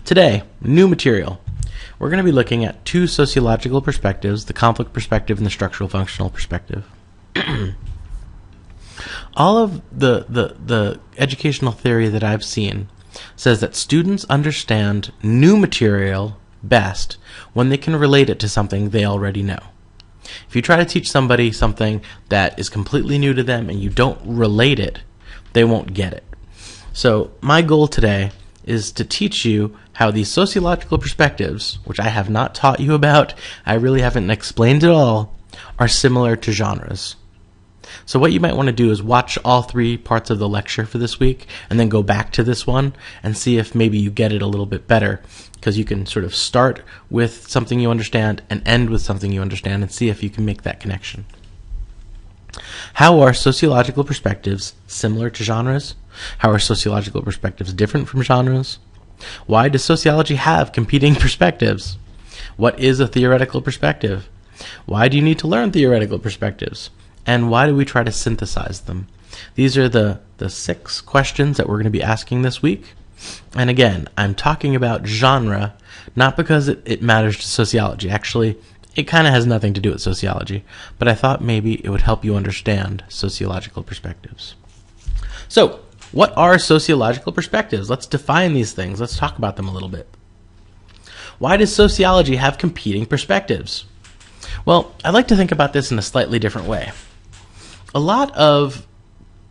Today, new material. We're going to be looking at two sociological perspectives, the conflict perspective and the structural functional perspective. All of the educational theory that I've seen says that students understand new material best when they can relate it to something they already know. If you try to teach somebody something that is completely new to them and you don't relate it, they won't get it. So my goal today is to teach you how these sociological perspectives, which I have not taught you about, I really haven't explained at all, are similar to genres. So what you might want to do is watch all three parts of the lecture for this week and then go back to this one and see if maybe you get it a little bit better, because you can sort of start with something you understand and end with something you understand and see if you can make that connection. How are sociological perspectives similar to genres? How are sociological perspectives different from genres? Why does sociology have competing perspectives? What is a theoretical perspective? Why do you need to learn theoretical perspectives? And why do we try to synthesize them? These are the 6 questions that we're going to be asking this week. And again, I'm talking about genre, not because it matters to sociology. Actually, it kind of has nothing to do with sociology, but I thought maybe it would help you understand sociological perspectives. So, what are sociological perspectives? Let's define these things. Let's talk about them a little bit. Why does sociology have competing perspectives? Well, I'd like to think about this in a slightly different way. A lot of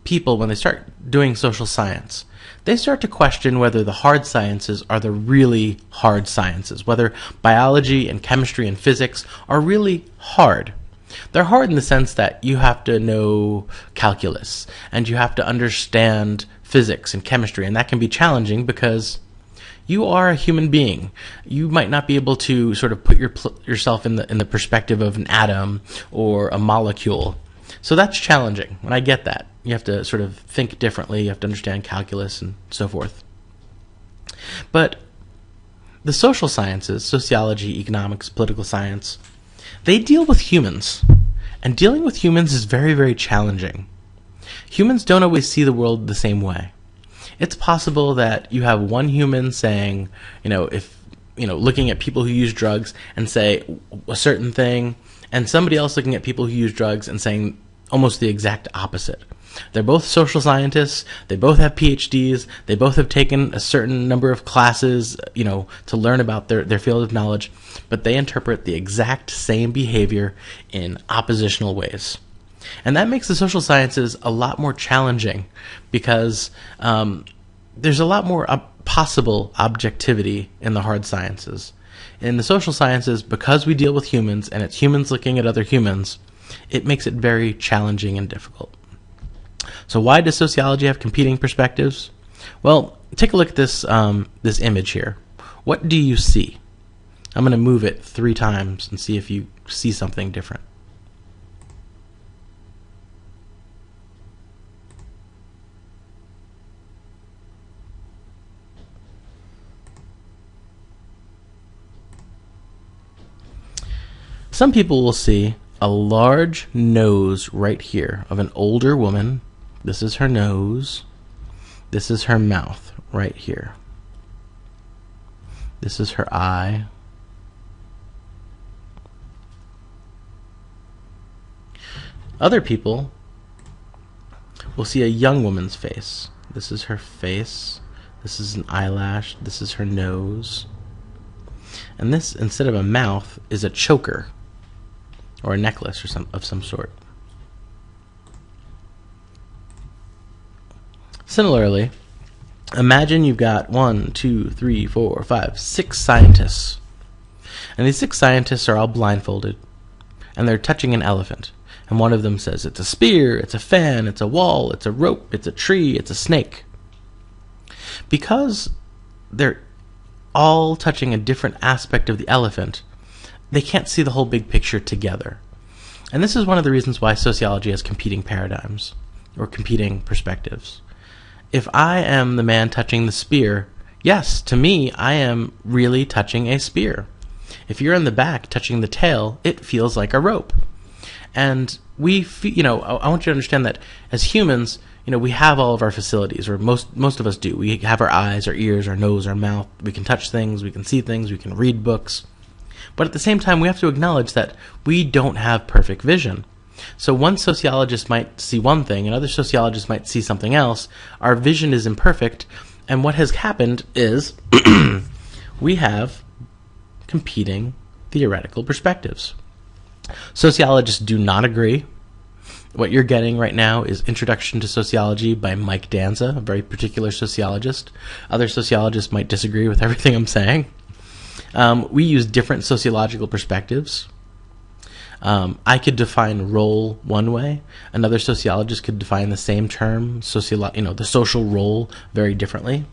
people, when they start doing social science, they start to question whether the hard sciences are the really hard sciences, whether biology and chemistry and physics are really hard. They're hard in the sense that you have to know calculus and you have to understand physics and chemistry, and that can be challenging because you are a human being. You might not be able to sort of put yourself in the perspective of an atom or a molecule. So that's challenging, and I get that. You have to sort of think differently. You have to understand calculus and so forth. But the social sciences, sociology, economics, political science, they deal with humans. And dealing with humans is very, very challenging. Humans don't always see the world the same way. It's possible that you have one human saying, looking at people who use drugs and say a certain thing, and somebody else looking at people who use drugs and saying almost the exact opposite. They're both social scientists, they both have PhDs, they both have taken a certain number of classes, to learn about their field of knowledge, but they interpret the exact same behavior in oppositional ways. And that makes the social sciences a lot more challenging because there's a lot more possible objectivity in the hard sciences. In the social sciences, because we deal with humans and it's humans looking at other humans, it makes it very challenging and difficult. So why does sociology have competing perspectives? Well, take a look at this image here. What do you see? I'm going to move it 3 times and see if you see something different. Some people will see a large nose right here of an older woman. This is her nose. This is her mouth right here. This is her eye. Other people will see a young woman's face. This is her face. This is an eyelash. This is her nose. And this, instead of a mouth, is a choker or a necklace of some sort. Similarly, imagine you've got 1, 2, 3, 4, 5, 6 scientists. And these 6 scientists are all blindfolded, and they're touching an elephant. And one of them says, it's a spear, it's a fan, it's a wall, it's a rope, it's a tree, it's a snake. Because they're all touching a different aspect of the elephant, they can't see the whole big picture together. And this is one of the reasons why sociology has competing paradigms or competing perspectives. If I am the man touching the spear, yes, to me, I am really touching a spear. If you're in the back touching the tail, it feels like a rope. And I want you to understand that as humans, we have all of our facilities, or most of us do. We have our eyes, our ears, our nose, our mouth. We can touch things, we can see things, we can read books. But at the same time, we have to acknowledge that we don't have perfect vision. So one sociologist might see one thing, another sociologist might see something else. Our vision is imperfect, and what has happened is we have competing theoretical perspectives. Sociologists do not agree. What you're getting right now is Introduction to Sociology by Mike Danza, a very particular sociologist. Other sociologists might disagree with everything I'm saying. We use different sociological perspectives. I could define role one way. Another sociologist could define the same term, the social role, very differently.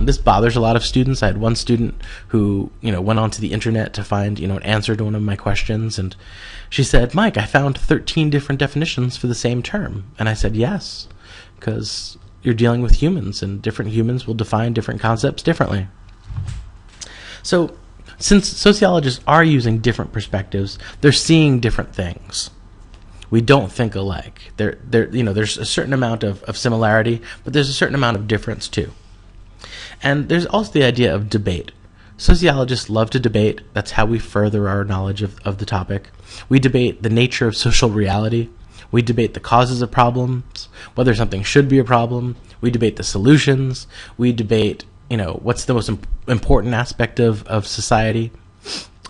This bothers a lot of students. I had one student who, went onto the internet to find, an answer to one of my questions, and she said, "Mike, I found 13 different definitions for the same term." And I said, "Yes, because you're dealing with humans, and different humans will define different concepts differently." So, since sociologists are using different perspectives, they're seeing different things. We don't think alike. There's a certain amount of similarity, but there's a certain amount of difference too. And there's also the idea of debate. Sociologists love to debate. That's how we further our knowledge of the topic. We debate the nature of social reality. We debate the causes of problems, whether something should be a problem. We debate the solutions. We debate, what's the most important aspect of society.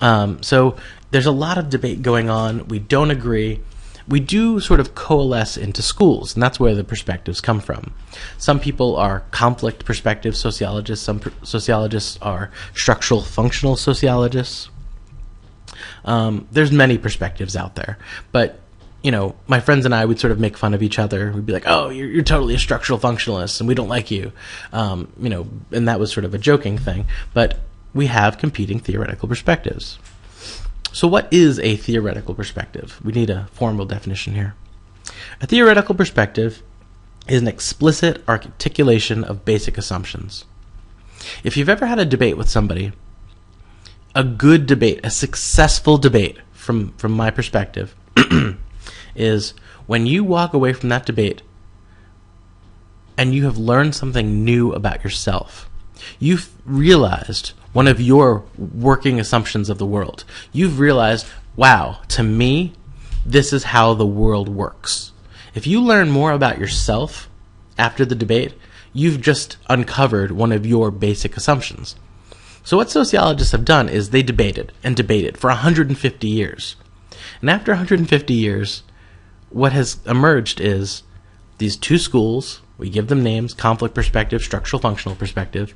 So there's a lot of debate going on. We don't agree. We do sort of coalesce into schools, and that's where the perspectives come from. Some people are conflict perspective sociologists. Some sociologists are structural functional sociologists. There's many perspectives out there, but my friends and I would sort of make fun of each other. We'd be like, "Oh, you're totally a structural functionalist, and we don't like you," and that was sort of a joking thing. But we have competing theoretical perspectives. So what is a theoretical perspective? We need a formal definition here. A theoretical perspective is an explicit articulation of basic assumptions. If you've ever had a debate with somebody, a good debate, a successful debate from my perspective, is when you walk away from that debate and you have learned something new about yourself. You've realized one of your working assumptions of the world. You've realized, wow, to me, this is how the world works. If you learn more about yourself after the debate, you've just uncovered one of your basic assumptions. So what sociologists have done is they debated and debated for 150 years. And after 150 years, what has emerged is these two schools, we give them names, conflict perspective, structural functional perspective,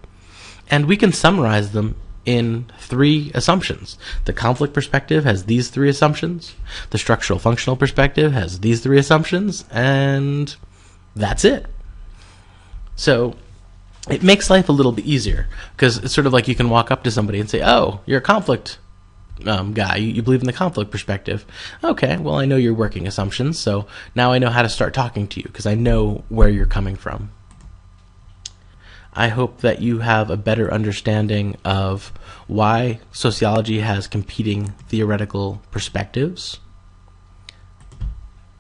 and we can summarize them in 3 assumptions. The conflict perspective has these 3 assumptions, the structural functional perspective has these 3 assumptions, and that's it. So it makes life a little bit easier, because it's sort of like you can walk up to somebody and say, "Oh, you're a conflict guy, you believe in the conflict perspective. Okay, well, I know your working assumptions, so now I know how to start talking to you, because I know where you're coming from." I hope that you have a better understanding of why sociology has competing theoretical perspectives,